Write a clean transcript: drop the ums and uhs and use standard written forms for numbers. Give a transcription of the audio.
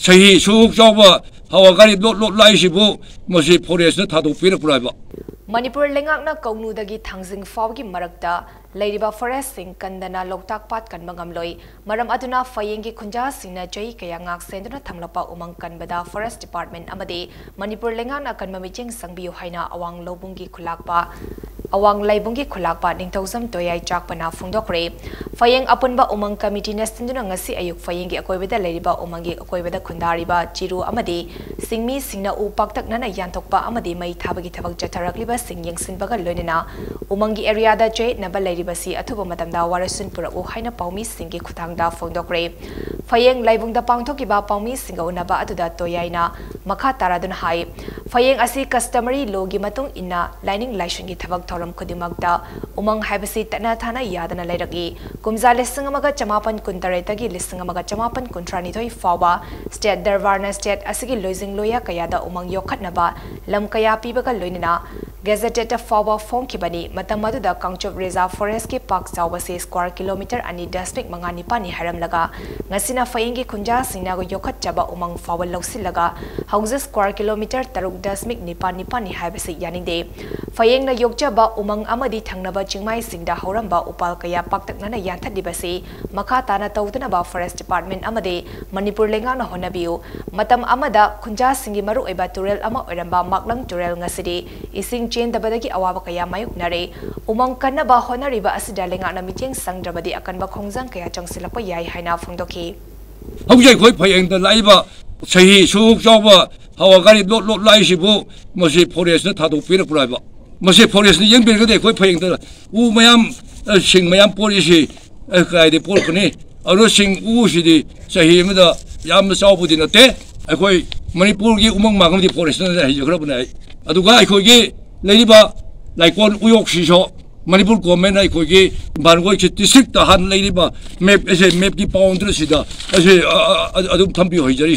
सही सुख चावा हवागारी लोट लाइसिबु मसी फॉरेस्ट थादो पिरपुराइबा मणिपुर लेंगाकना कौनुदगी थांजिंग फावगी मरकता लेरिबा फॉरेस्ट सिंग कंदना लोकताक पाट कनबा ngamloi मरम अदुना फयेंगी खुंजा सिंगना चई कया ngak सेंदुना थंगलपा उमंग कनबदा फॉरेस्ट डिपार्टमेंट अमदे मणिपुर लेंगाकना कनबा मिचिंग संगबियो हाइना अवांग लोबुंगी खुलाकपा अवांग लाइबुंगी खुलाकपा निंगथौजम तोयाई चाकपना फुंगदोखरे फयेंग अपुनबा उमंग कमिटी ने सिंदुना ngasi अयुक फयेंगी अकोइबदा लेरिबा उमंगी अकोइबदा खुंदारिबा चिरु अमदे सिंगमी सिंगना उ पाक्तकना यांथोकपा अमदे मई थाबगी थबक चथरकलिबा सिंग यंगसिनबगा लोइनना उमंगी एरियादा चेतनबा लेरिबसी अथुबा मतमदा वारसुन पुरकु हाइना पाउमी सिंगी खुथांगदा फोंगदोखरे फयेंग लाइबुंगदा पांगथोकिबा पाउमी सिंगा उनबा अदुदा तोयाइना मखा तारादुन हाई फयेंग असी कस्टमरी लोगी मतुंग इन्ना लाइनिंग लाइसुंगी थबक थौरम खुदिमकता उमंग हाइबसी तना थाना यादना लेरगी कुमजा लिसिंग अमगा चमापन कुंतरेतगी लिसिंग अमगा चमापन कुंट्रानिथोई फावा स्टेट दरबारना स्टेट असिगी लोइजिंग लोया कयादा उमंग योखतनबा लम कया पीबगा लोइनना गेजेटेड फावा फोंखिबनी मतम मदुदा कांगचोप रिजर्व फॉरेस्ट के पाक चावसे स्क्वायर किलोमीटर अनि दशमिक मंगानी पानी हरमलगा ngasina फयेंगी खुंजा सिंगनागो योखतचबा उमंग फावा लौसिलगा हौज स्क्वायर किलोमीटर 3.9 हाइबसे यानिंगदे फयेंगना योगचबा उमंग अमदी थंगनबा चिंगमाई सिंगदा हौरंबा उपाल कया पाक्तकना यांथदिबसे मखा ताना तौदनबा फॉरेस्ट डिपार्टमेंट अमदे मणिपुर लेंगाना होनबियो मतम अमदा खुंजा सिंगी मरु एबा तुरेल अमा ओरंबा माकलंग तुरेल ngasidi ising चेंदबदगी अवाबा कया मायुकनरे उमंग कन्नबा होनरिबा असिदा लेंगाना मिटिंग संगद्रबदी अकनबा खोंगजान कया चंगसिलपा याई हाइना फोंदोखि हौजै खोइ फयेंग द लाइबा सही सुख चावा हवागारी लोट लाइसिबु मसी फॉरेस्ट थादो पिरपुराइबा मसी फॉरेस्ट यंबिरगदे खोइ फयेंग द उ मयाम सिंग मयाम पोलिसी कायदे पोलखने अरो सिंग उ सिदि सही मदा याम चावबुदि नते अखोइ मणिपुर की उमंग मागमदि फॉरेस्ट न हाइजखरबनाय अदुगा अखोइगी लेरिबा लाइकोन उयोक्सिसो मणिपुर गवर्नमेंट अखोइगी बानगोइ डिस्ट्रिक्ट हान लेरिबा मैप एसे मैप की बाउंड्री सिदा एसे अदुम थंबि होइजरी